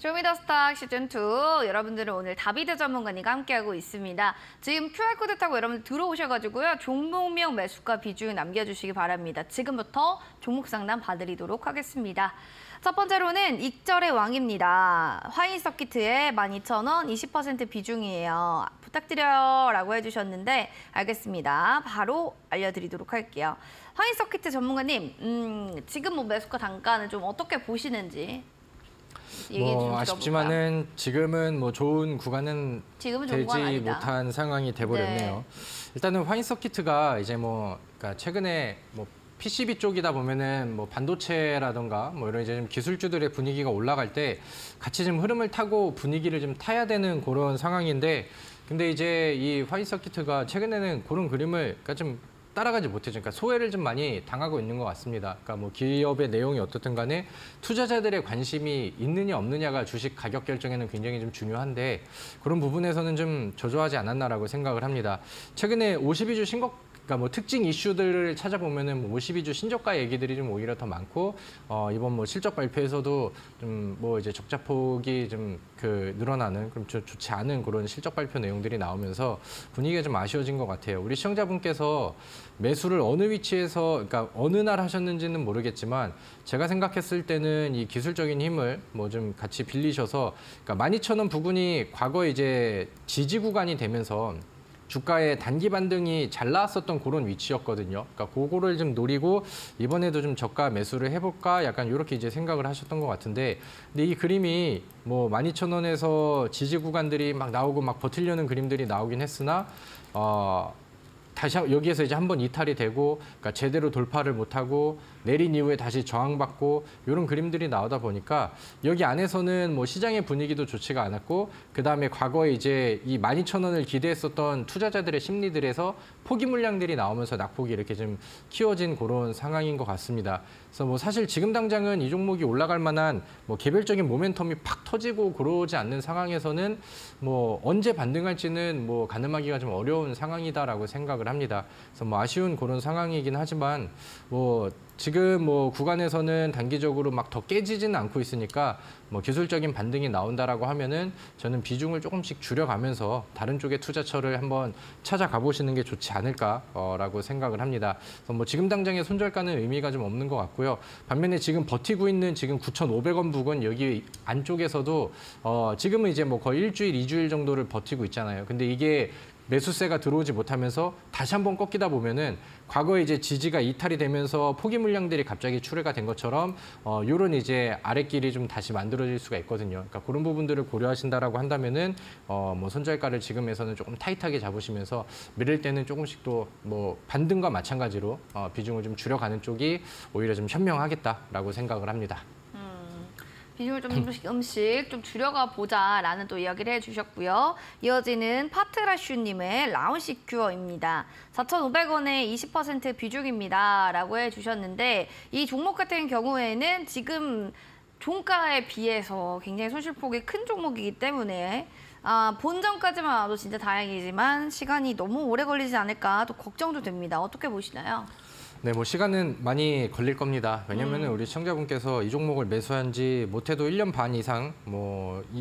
쇼미더스탁 시즌2 여러분들은 오늘 다비드 전문가님과 함께하고 있습니다. 지금 QR코드 타고 여러분들 들어오셔가지고요. 종목명 매수가 비중 남겨주시기 바랍니다. 지금부터 종목 상담 봐드리도록 하겠습니다. 첫 번째로는 익절의 왕입니다. 화인 서키트의 12,000원 20% 비중이에요. 부탁드려요 라고 해주셨는데 알겠습니다. 바로 알려드리도록 할게요. 화인 서키트 전문가님, 지금 뭐 매수가 단가는 좀 어떻게 보시는지 아쉽지만은 지금은 뭐 좋은 구간은 되지 못한 상황이 돼버렸네요. 네. 일단은 화인 서키트가 이제 그러니까 최근에 PCB 쪽이다 보면은 반도체라던가 이런 이제 좀 기술주들의 분위기가 올라갈 때 같이 좀 흐름을 타고 분위기를 좀 타야 되는 그런 상황인데, 근데 이제 이 화인 서키트가 최근에는 그런 그림을 그러니까 좀 따라가지 못해죠. 그러니까 소외를 좀 많이 당하고 있는 것 같습니다. 그러니까 기업의 내용이 어떻든 간에 투자자들의 관심이 있느냐 없느냐가 주식 가격 결정에는 굉장히 좀 중요한데, 그런 부분에서는 좀 저조하지 않았나라고 생각을 합니다. 최근에 52주 신곡 그러니까 특징 이슈들을 찾아보면은 52주 신저가 얘기들이 좀 오히려 더 많고, 이번 실적 발표에서도 좀 이제 적자폭이 좀 늘어나는 그럼 좋지 않은 그런 실적 발표 내용들이 나오면서 분위기가 좀 아쉬워진 것 같아요. 우리 시청자분께서 매수를 어느 위치에서 그러니까 어느 날 하셨는지는 모르겠지만 제가 생각했을 때는 이 기술적인 힘을 좀 같이 빌리셔서, 그러니까 12,000원 부근이 과거 이제 지지 구간이 되면서 주가의 단기 반등이 잘 나왔었던 그런 위치였거든요. 그러니까 그거를 좀 노리고 이번에도 좀 저가 매수를 해볼까 약간 이렇게 이제 생각을 하셨던 것 같은데, 근데 이 그림이 12,000원에서 지지 구간들이 막 나오고 막 버티려는 그림들이 나오긴 했으나 다시 여기에서 이제 한번 이탈이 되고, 그러니까 제대로 돌파를 못하고 내린 이후에 다시 저항받고 이런 그림들이 나오다 보니까 여기 안에서는 시장의 분위기도 좋지가 않았고, 그다음에 과거에 이제 이 12,000원을 기대했었던 투자자들의 심리들에서 포기 물량들이 나오면서 낙폭이 이렇게 좀 키워진 그런 상황인 것 같습니다. 그래서 사실 지금 당장은 이 종목이 올라갈 만한 개별적인 모멘텀이 팍 터지고 그러지 않는 상황에서는 언제 반등할지는 가늠하기가 좀 어려운 상황이다라고 생각을 합니다. 그래서 아쉬운 그런 상황이긴 하지만 지금 구간에서는 단기적으로 막 더 깨지지는 않고 있으니까 기술적인 반등이 나온다라고 하면은 저는 비중을 조금씩 줄여가면서 다른 쪽의 투자처를 한번 찾아가 보시는 게 좋지 않을까라고 생각을 합니다. 그래서 지금 당장의 손절가는 의미가 좀 없는 것 같고요. 반면에 지금 버티고 있는 지금 9,500원 부근 여기 안쪽에서도 지금은 이제 거의 일주일, 2주일 정도를 버티고 있잖아요. 근데 이게 매수세가 들어오지 못하면서 다시 한번 꺾이다 보면은 과거에 이제 지지가 이탈이 되면서 포기 물량들이 갑자기 출회가 된 것처럼 이런 이제 아랫길이 좀 다시 만들어질 수가 있거든요. 그러니까 그런 부분들을 고려하신다라고 한다면은 손절가를 지금에서는 조금 타이트하게 잡으시면서 미룰 때는 조금씩 또 반등과 마찬가지로 비중을 좀 줄여가는 쪽이 오히려 좀 현명하겠다라고 생각을 합니다. 비중을 조금씩 좀 줄여가 보자라는 또 이야기를 해주셨고요. 이어지는 파트라슈님의 라운시큐어입니다. 4,500원에 20% 비중입니다 라고 해주셨는데, 이 종목 같은 경우에는 지금 종가에 비해서 굉장히 손실폭이 큰 종목이기 때문에 본전까지만 와도 진짜 다행이지만 시간이 너무 오래 걸리지 않을까 또 걱정도 됩니다. 어떻게 보시나요? 네, 시간은 많이 걸릴 겁니다. 왜냐면은 우리 시청자분께서 이 종목을 매수한 지 못해도 1년 반 이상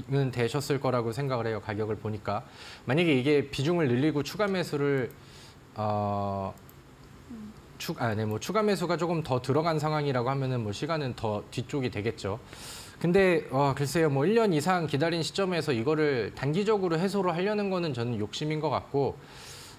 는 되셨을 거라고 생각을 해요. 가격을 보니까. 만약에 이게 비중을 늘리고 추가 매수를 추가 매수가 조금 더 들어간 상황이라고 하면은 시간은 더 뒤쪽이 되겠죠. 근데 글쎄요, 1년 이상 기다린 시점에서 이거를 단기적으로 해소를 하려는 거는 저는 욕심인 것 같고,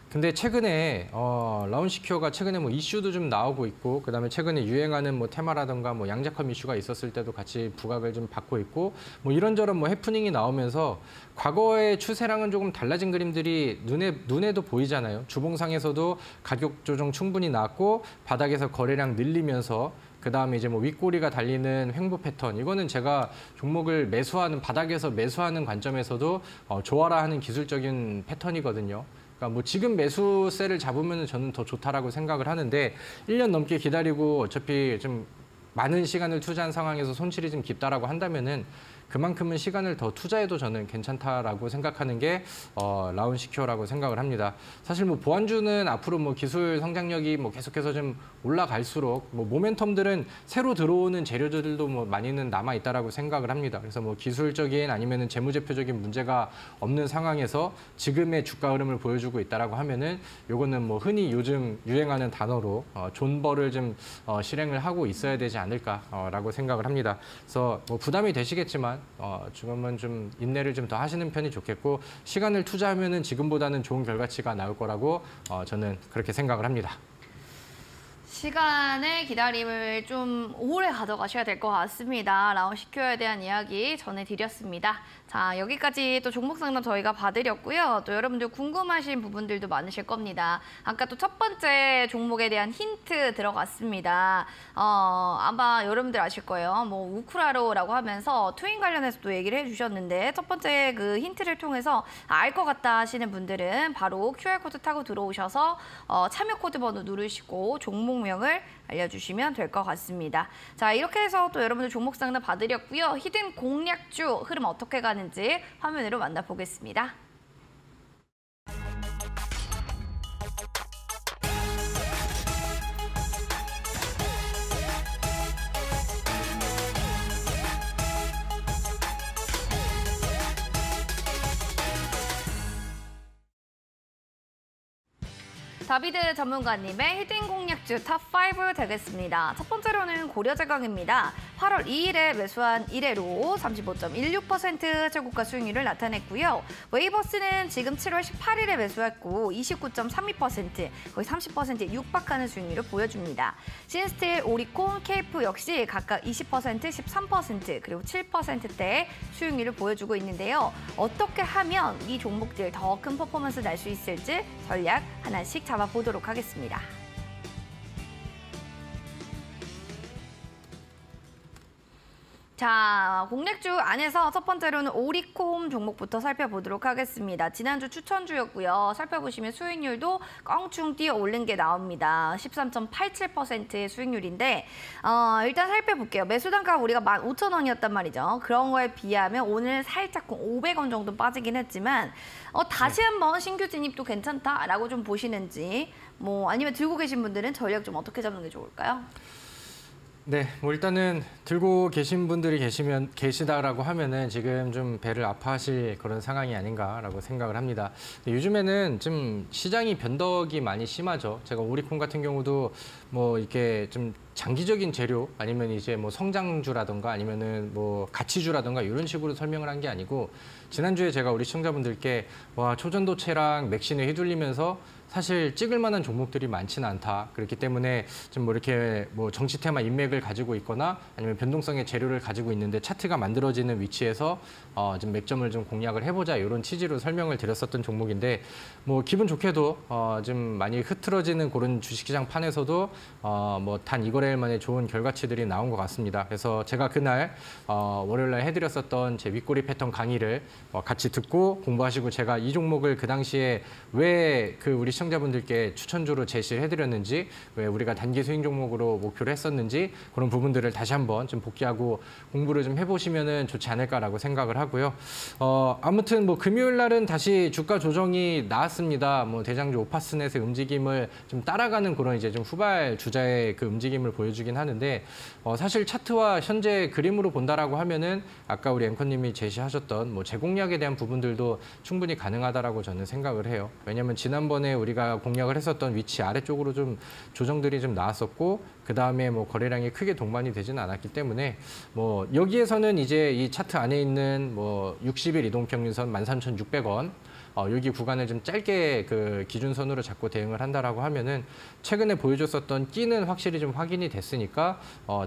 근데 최근에 라운시큐어가 최근에 이슈도 좀 나오고 있고, 그다음에 최근에 유행하는 테마라든가 양자컴 이슈가 있었을 때도 같이 부각을 좀 받고 있고, 이런저런 해프닝이 나오면서 과거의 추세랑은 조금 달라진 그림들이 눈에도 보이잖아요. 주봉상에서도 가격 조정 충분히 나왔고 바닥에서 거래량 늘리면서, 그다음에 이제 윗꼬리가 달리는 횡보 패턴, 이거는 제가 종목을 매수하는 바닥에서 매수하는 관점에서도 좋아라 하는 기술적인 패턴이거든요. 그러니까 지금 매수세를 잡으면 저는 더 좋다라고 생각을 하는데, 1년 넘게 기다리고 어차피 좀 많은 시간을 투자한 상황에서 손실이 좀 깊다라고 한다면은 그만큼은 시간을 더 투자해도 저는 괜찮다라고 생각하는 게 라운시큐어라고 생각을 합니다. 사실 뭐 보안주는 앞으로 뭐 기술 성장력이 뭐 계속해서 좀 올라갈수록 뭐 모멘텀들은 새로 들어오는 재료들도 뭐 많이는 남아 있다라고 생각을 합니다. 그래서 뭐 기술적인 아니면은 재무제표적인 문제가 없는 상황에서 지금의 주가 흐름을 보여주고 있다라고 하면은 요거는 뭐 흔히 요즘 유행하는 단어로 존버를 좀 실행을 하고 있어야 되지 않을까라고 생각을 합니다. 그래서 뭐 부담이 되시겠지만 지금은 좀 인내를 좀 더 하시는 편이 좋겠고 시간을 투자하면은 지금보다는 좋은 결과치가 나올 거라고 저는 그렇게 생각을 합니다. 시간의 기다림을 좀 오래 가져가셔야 될 것 같습니다. 라운시큐어에 대한 이야기 전해드렸습니다. 자, 여기까지 또 종목 상담 저희가 봐드렸고요. 또 여러분들 궁금하신 부분들도 많으실 겁니다. 아까 또 첫 번째 종목에 대한 힌트 들어갔습니다. 아마 여러분들 아실 거예요. 뭐 우크라로라고 하면서 트윈 관련해서도 얘기를 해주셨는데 첫 번째 그 힌트를 통해서 알 것 같다 하시는 분들은 바로 QR코드 타고 들어오셔서 참여 코드 번호 누르시고 종목명을 알려주시면 될 것 같습니다. 자, 이렇게 해서 또 여러분들 종목 상담 봐드렸고요. 히든 공략주 흐름 어떻게 가는지 화면으로 만나보겠습니다. 다비드 전문가님의 히든 공략주 탑5 되겠습니다. 첫 번째로는 고려제강입니다. 8월 2일에 매수한 1회로 35.16% 최고가 수익률을 나타냈고요. 웨이버스는 지금 7월 18일에 매수했고 29.32%, 거의 30%에 육박하는 수익률을 보여줍니다. 신스틸, 오리콘, 케이프 역시 각각 20%, 13% 그리고 7%대의 수익률을 보여주고 있는데요. 어떻게 하면 이 종목들 더 큰 퍼포먼스 날 수 있을지 전략 하나씩 잡아보도록 하겠습니다. 자, 공략주 안에서 첫 번째로는 오리콤 종목부터 살펴보도록 하겠습니다. 지난주 추천주였고요. 살펴보시면 수익률도 껑충 뛰어 오른 게 나옵니다. 13.87%의 수익률인데 일단 살펴볼게요. 매수 단가가 우리가 15,000원이었단 말이죠. 그런 거에 비하면 오늘 살짝 500원 정도 빠지긴 했지만 다시 한번 신규 진입도 괜찮다라고 좀 보시는지 뭐 아니면 들고 계신 분들은 전략 좀 어떻게 잡는 게 좋을까요? 네, 뭐 일단은 들고 계신 분들이 계시다라고 하면은 지금 좀 배를 아파하실 그런 상황이 아닌가라고 생각을 합니다. 요즘에는 좀 시장이 변덕이 많이 심하죠. 제가 오리콘 같은 경우도 뭐 이렇게 좀 장기적인 재료 아니면 이제 뭐 성장주라던가 아니면은 뭐 가치주라던가 이런 식으로 설명을 한 게 아니고 지난주에 제가 우리 시청자분들께 와 초전도체랑 맥신에 휘둘리면서 사실 찍을 만한 종목들이 많지는 않다. 그렇기 때문에 좀 뭐 이렇게 뭐 정치 테마 인맥을 가지고 있거나 아니면 변동성의 재료를 가지고 있는데 차트가 만들어지는 위치에서 좀 맥점을 좀 공략을 해보자 이런 취지로 설명을 드렸었던 종목인데 뭐 기분 좋게도 좀 많이 흐트러지는 그런 주식시장 판에서도 뭐 단 2거래일 만에 좋은 결과치들이 나온 것 같습니다. 그래서 제가 그날 월요일날 해드렸었던 제 윗꼬리 패턴 강의를 같이 듣고 공부하시고 제가 이 종목을 그 당시에 왜 그 우리 시청자분들께 추천주로 제시를 해드렸는지 왜 우리가 단기 수익 종목으로 목표를 했었는지 그런 부분들을 다시 한번 좀 복귀하고 공부를 좀 해보시면은 좋지 않을까라고 생각을 하고요. 아무튼 뭐 금요일 날은 다시 주가 조정이 나왔습니다. 뭐 대장주 오파스넷의 움직임을 좀 따라가는 그런 이제 좀 후발 주자의 그 움직임을 보여주긴 하는데 사실 차트와 현재 그림으로 본다라고 하면은 아까 우리 앵커님이 제시하셨던 뭐 재공략에 대한 부분들도 충분히 가능하다라고 저는 생각을 해요. 왜냐하면 지난번에 우리가 공략을 했었던 위치 아래쪽으로 좀 조정들이 좀 나왔었고 그 다음에 뭐 거래량이 크게 동반이 되지는 않았기 때문에 뭐 여기에서는 이제 이 차트 안에 있는 뭐 60일 이동평균선 13,600원 여기 구간을 좀 짧게 그 기준선으로 잡고 대응을 한다라고 하면은 최근에 보여줬었던 끼는 확실히 좀 확인이 됐으니까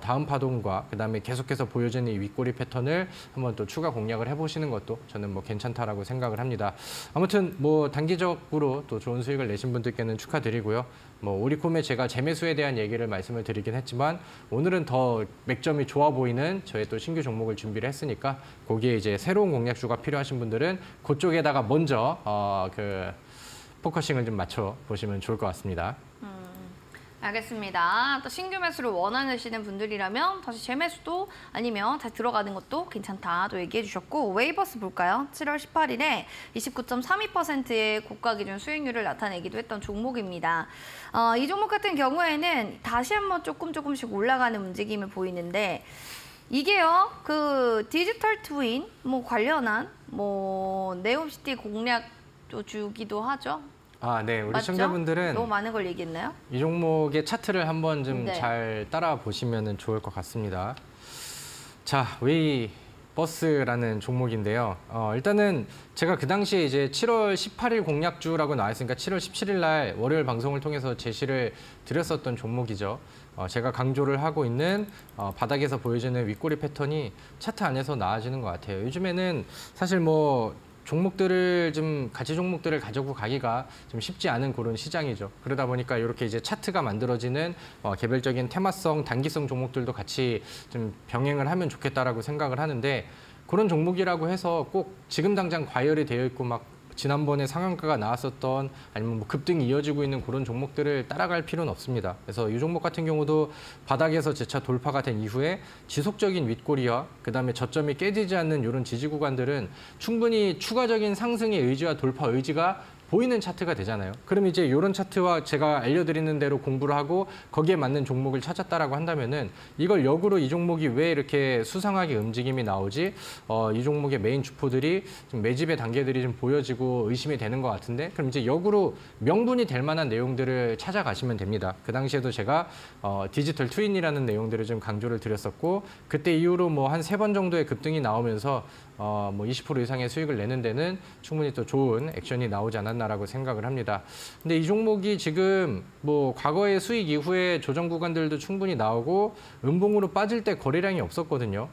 다음 파동과 그다음에 계속해서 보여지는 이 윗꼬리 패턴을 한번 또 추가 공략을 해보시는 것도 저는 뭐 괜찮다라고 생각을 합니다. 아무튼 뭐 단기적으로 또 좋은 수익을 내신 분들께는 축하드리고요. 뭐 오리콤에 제가 재매수에 대한 얘기를 말씀을 드리긴 했지만 오늘은 더 맥점이 좋아 보이는 저의 또 신규 종목을 준비를 했으니까 거기에 이제 새로운 공략주가 필요하신 분들은 그쪽에다가 먼저 그 포커싱을 좀 맞춰 보시면 좋을 것 같습니다. 알겠습니다. 또 신규 매수를 원하시는 분들이라면 다시 재매수도 아니면 다시 들어가는 것도 괜찮다 또 얘기해 주셨고 웨이버스 볼까요? 7월 18일에 29.32%의 고가 기준 수익률을 나타내기도 했던 종목입니다. 이 종목 같은 경우에는 다시 한번 조금씩 올라가는 움직임을 보이는데 이게요, 그 디지털 트윈 뭐 관련한 뭐 네옴시티 공략 주기도 하죠. 네. 우리 맞죠? 시청자분들은 너무 많은 걸 얘기했나요? 이 종목의 차트를 한번 좀 네. 잘 따라 보시면 좋을 것 같습니다. 자, 웨이버스라는 종목인데요. 일단은 제가 그 당시에 이제 7월 18일 공략주라고 나와있으니까 7월 17일 날 월요일 방송을 통해서 제시를 드렸었던 종목이죠. 제가 강조를 하고 있는 바닥에서 보여지는 윗꼬리 패턴이 차트 안에서 나와지는 것 같아요. 요즘에는 사실 뭐 종목들을 좀 가치 종목들을 가지고 가기가 좀 쉽지 않은 그런 시장이죠. 그러다 보니까 이렇게 이제 차트가 만들어지는 개별적인 테마성, 단기성 종목들도 같이 좀 병행을 하면 좋겠다라고 생각을 하는데 그런 종목이라고 해서 꼭 지금 당장 과열이 되어 있고 막 지난번에 상한가가 나왔었던 아니면 뭐 급등이 이어지고 있는 그런 종목들을 따라갈 필요는 없습니다. 그래서 이 종목 같은 경우도 바닥에서 재차 돌파가 된 이후에 지속적인 윗꼬리와 그다음에 저점이 깨지지 않는 이런 지지 구간들은 충분히 추가적인 상승의 의지와 돌파 의지가 보이는 차트가 되잖아요. 그럼 이제 이런 차트와 제가 알려드리는 대로 공부를 하고 거기에 맞는 종목을 찾았다라고 한다면은 이걸 역으로 이 종목이 왜 이렇게 수상하게 움직임이 나오지? 이 종목의 메인 주포들이 좀 매집의 단계들이 좀 보여지고 의심이 되는 것 같은데 그럼 이제 역으로 명분이 될 만한 내용들을 찾아가시면 됩니다. 그 당시에도 제가 디지털 트윈이라는 내용들을 좀 강조를 드렸었고 그때 이후로 뭐 한 3번 정도의 급등이 나오면서 뭐 20% 이상의 수익을 내는 데는 충분히 또 좋은 액션이 나오지 않았나라고 생각을 합니다. 근데 이 종목이 지금 뭐 과거의 수익 이후에 조정 구간들도 충분히 나오고 음봉으로 빠질 때 거래량이 없었거든요.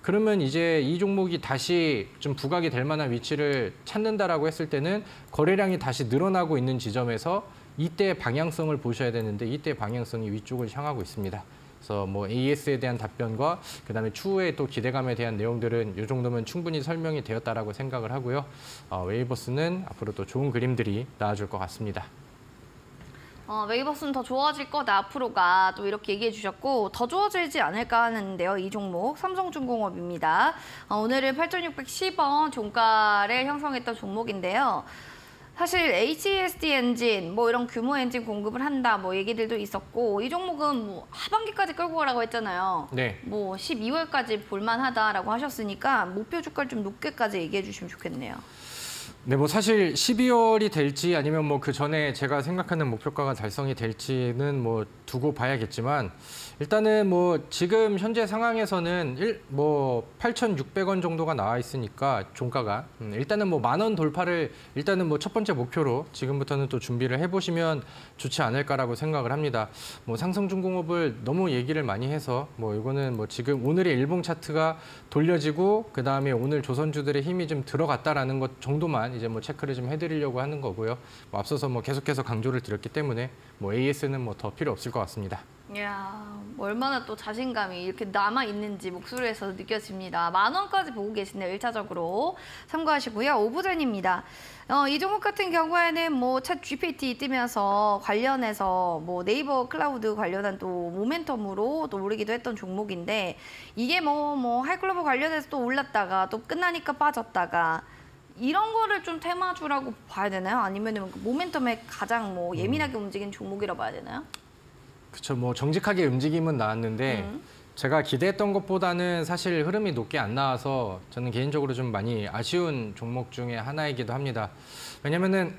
그러면 이제 이 종목이 다시 좀 부각이 될 만한 위치를 찾는다라고 했을 때는 거래량이 다시 늘어나고 있는 지점에서 이때 방향성을 보셔야 되는데 이때 방향성이 위쪽을 향하고 있습니다. 그래서 뭐 AS에 대한 답변과 그다음에 추후에 또 기대감에 대한 내용들은 이 정도면 충분히 설명이 되었다라고 생각을 하고요. 웨이버스는 앞으로 또 좋은 그림들이 나와줄 것 같습니다. 웨이버스는 더 좋아질 거다 앞으로가 또 이렇게 얘기해 주셨고 더 좋아지지 않을까 하는데요. 이 종목 삼성중공업입니다. 오늘은 8,610원 종가를 형성했던 종목인데요. 사실 HESD 엔진, 뭐 이런 규모 엔진 공급을 한다, 뭐 얘기들도 있었고 이 종목은 뭐 하반기까지 끌고 가라고 했잖아요. 네. 뭐 12월까지 볼만하다라고 하셨으니까 목표 주가를 좀 높게까지 얘기해 주시면 좋겠네요. 네, 뭐 사실 12월이 될지 아니면 뭐 그 전에 제가 생각하는 목표가가 달성이 될지는 뭐 두고 봐야겠지만 일단은 뭐 지금 현재 상황에서는 뭐 8,600원 정도가 나와 있으니까 종가가 일단은 뭐 10,000원 돌파를 일단은 뭐 첫 번째 목표로 지금부터는 또 준비를 해보시면 좋지 않을까라고 생각을 합니다. 뭐 삼성중공업을 너무 얘기를 많이 해서 뭐 이거는 뭐 지금 오늘의 일봉 차트가 돌려지고 그 다음에 오늘 조선주들의 힘이 좀 들어갔다라는 것 정도만 이제 뭐 체크를 좀 해드리려고 하는 거고요. 뭐 앞서서 뭐 계속해서 강조를 드렸기 때문에 뭐 AS는 뭐 더 필요 없을 것 같습니다. 이야, 얼마나 또 자신감이 이렇게 남아있는지 목소리에서 느껴집니다. 10,000원까지 보고 계신데요. 1차적으로 참고하시고요. 오브젠입니다. 이 종목 같은 경우에는 뭐 챗 GPT 뜨면서 관련해서 뭐 네이버 클라우드 관련한 또 모멘텀으로 또 오르기도 했던 종목인데 이게 뭐 하이클로버 관련해서 또 올랐다가 또 끝나니까 빠졌다가 이런 거를 좀 테마주라고 봐야 되나요? 아니면 모멘텀에 가장 뭐 예민하게 움직이는 종목이라 봐야 되나요? 그렇죠. 뭐 정직하게 움직임은 나왔는데 제가 기대했던 것보다는 사실 흐름이 높게 안 나와서 저는 개인적으로 좀 많이 아쉬운 종목 중에 하나이기도 합니다. 왜냐면은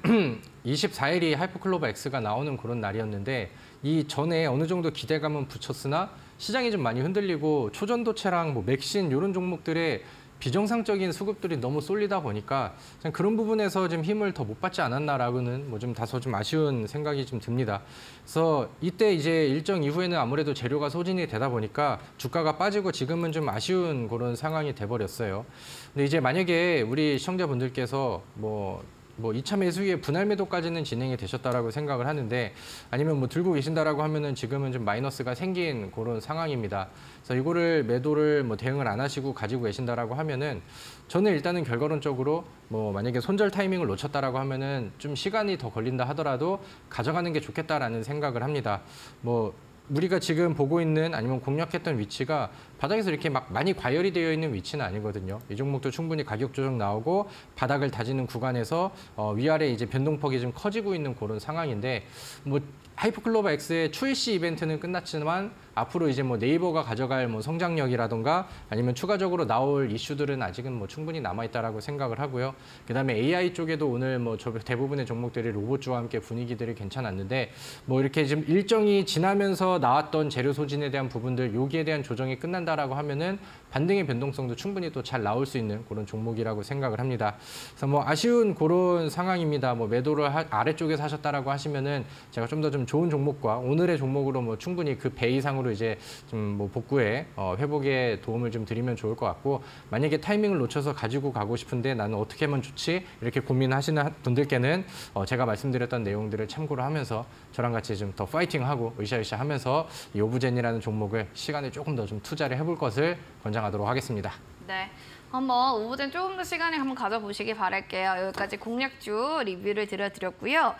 24일이 하이퍼클로버 X가 나오는 그런 날이었는데 이 전에 어느 정도 기대감은 붙였으나 시장이 좀 많이 흔들리고 초전도체랑 뭐 맥신 이런 종목들의 비정상적인 수급들이 너무 쏠리다 보니까 그런 부분에서 좀 힘을 더 못 받지 않았나라고는 뭐 좀 다소 좀 아쉬운 생각이 좀 듭니다. 그래서 이때 이제 일정 이후에는 아무래도 재료가 소진이 되다 보니까 주가가 빠지고 지금은 좀 아쉬운 그런 상황이 돼버렸어요. 근데 이제 만약에 우리 시청자분들께서 뭐 뭐 2차 매수 후에 분할 매도까지는 진행이 되셨다라고 생각을 하는데 아니면 뭐 들고 계신다라고 하면은 지금은 좀 마이너스가 생긴 그런 상황입니다. 그래서 이거를 매도를 뭐 대응을 안 하시고 가지고 계신다라고 하면은 저는 일단은 결과론적으로 뭐 만약에 손절 타이밍을 놓쳤다라고 하면은 좀 시간이 더 걸린다 하더라도 가져가는 게 좋겠다라는 생각을 합니다. 뭐 우리가 지금 보고 있는 아니면 공략했던 위치가 바닥에서 이렇게 막 많이 과열이 되어 있는 위치는 아니거든요. 이 종목도 충분히 가격 조정 나오고 바닥을 다지는 구간에서 위아래 이제 변동폭이 좀 커지고 있는 그런 상황인데 뭐 하이퍼클로버 X의 출시 이벤트는 끝났지만 앞으로 이제 뭐 네이버가 가져갈 뭐 성장력이라던가 아니면 추가적으로 나올 이슈들은 아직은 뭐 충분히 남아있다라고 생각을 하고요. 그다음에 AI 쪽에도 오늘 뭐 대부분의 종목들이 로봇주와 함께 분위기들이 괜찮았는데 뭐 이렇게 지금 일정이 지나면서 나왔던 재료 소진에 대한 부분들 여기에 대한 조정이 끝난다라고 하면은 반등의 변동성도 충분히 또 잘 나올 수 있는 그런 종목이라고 생각을 합니다. 그래서 뭐 아쉬운 그런 상황입니다. 뭐 매도를 아래쪽에서 하셨다라고 하시면은 제가 좀 더 좀 좋은 종목과 오늘의 종목으로 뭐 충분히 그 배 이상으로 이제 좀 뭐 복구에 회복에 도움을 좀 드리면 좋을 것 같고 만약에 타이밍을 놓쳐서 가지고 가고 싶은데 나는 어떻게 하면 좋지 이렇게 고민하시는 분들께는 제가 말씀드렸던 내용들을 참고를 하면서 저랑 같이 좀 더 파이팅하고 으쌰으쌰 하면서 이 오브젠이라는 종목을 시간을 조금 더 좀 투자를 해볼 것을 권장하도록 하겠습니다. 네. 한번 오브젠 조금 더 시간을 한번 가져보시기 바랄게요. 여기까지 공략주 리뷰를 드렸고요.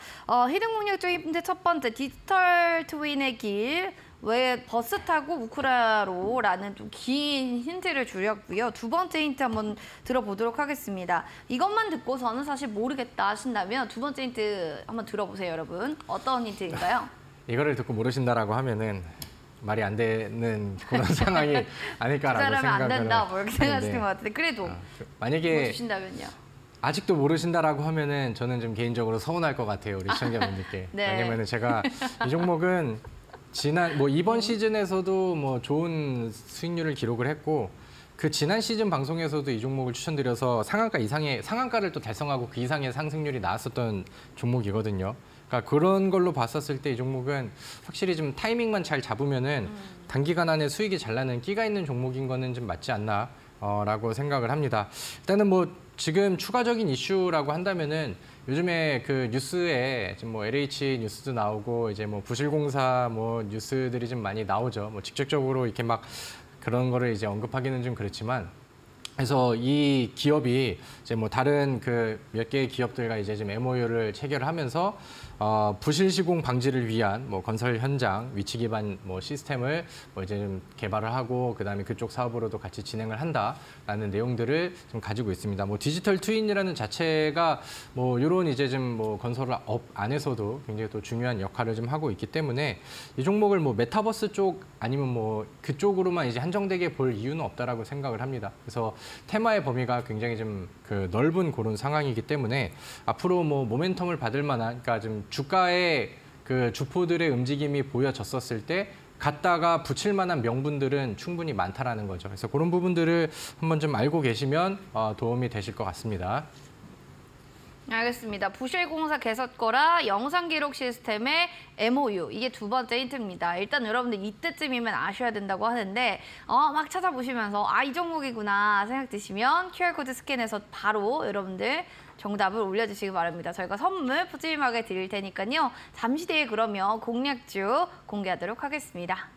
히든 공략주 힌트 첫 번째, 디지털 트윈의 길. 왜 버스 타고 우크라로라는 좀 긴 힌트를 주렸고요. 두 번째 힌트 한번 들어보도록 하겠습니다. 이것만 듣고서는 사실 모르겠다 하신다면 두 번째 힌트 한번 들어보세요, 여러분. 어떤 힌트인가요? 이거를 듣고 모르신다라고 하면은 말이 안 되는 그런 상황이 아닐까라고 생각을 안 된다, 뭐 이렇게 생각하시는 것 같은데 그래도 만약에 주신다면요. 아직도 모르신다라고 하면은 저는 좀 개인적으로 서운할 것 같아요, 우리 시청자분들께. 네. 왜냐면은 제가 이 종목은 이번 시즌에서도 뭐 좋은 수익률을 기록을 했고 그 지난 시즌 방송에서도 이 종목을 추천드려서 상한가를 또 달성하고 그 이상의 상승률이 나왔었던 종목이거든요. 그러니까 그런 걸로 봤었을 때 이 종목은 확실히 좀 타이밍만 잘 잡으면은 단기간 안에 수익이 잘 나는 끼가 있는 종목인 거는 좀 맞지 않나 라고 생각을 합니다. 일단은 뭐 지금 추가적인 이슈라고 한다면은 요즘에 그 뉴스에 지금 뭐 LH 뉴스도 나오고 이제 뭐 부실공사 뭐 뉴스들이 좀 많이 나오죠. 뭐 직접적으로 이렇게 막 그런 거를 이제 언급하기는 좀 그렇지만 그래서 이 기업이 이제 뭐 다른 그 몇 개의 기업들과 이제 지금 MOU를 체결하면서 부실 시공 방지를 위한 뭐 건설 현장 위치 기반 뭐 시스템을 뭐 이제 좀 개발을 하고 그다음에 그쪽 사업으로도 같이 진행을 한다라는 내용들을 좀 가지고 있습니다. 뭐 디지털 트윈이라는 자체가 뭐 이런 이제 좀 뭐 건설업 안에서도 굉장히 또 중요한 역할을 좀 하고 있기 때문에 이 종목을 뭐 메타버스 쪽 아니면 뭐 그쪽으로만 이제 한정되게 볼 이유는 없다라고 생각을 합니다. 그래서 테마의 범위가 굉장히 좀 그 넓은 그런 상황이기 때문에 앞으로 뭐 모멘텀을 받을 만한 그러니까 좀 주가의 그 주포들의 움직임이 보여졌었을 때 갖다가 붙일 만한 명분들은 충분히 많다라는 거죠. 그래서 그런 부분들을 한번 좀 알고 계시면 도움이 되실 것 같습니다. 알겠습니다. 부실공사 개설거라 영상기록 시스템의 MOU. 이게 두 번째 힌트입니다. 일단 여러분들 이때쯤이면 아셔야 된다고 하는데 막 찾아보시면서 이 종목이구나 생각 드시면 QR코드 스캔해서 바로 여러분들 정답을 올려주시기 바랍니다. 저희가 선물 푸짐하게 드릴 테니까요. 잠시 뒤에 그러면 공략주 공개하도록 하겠습니다.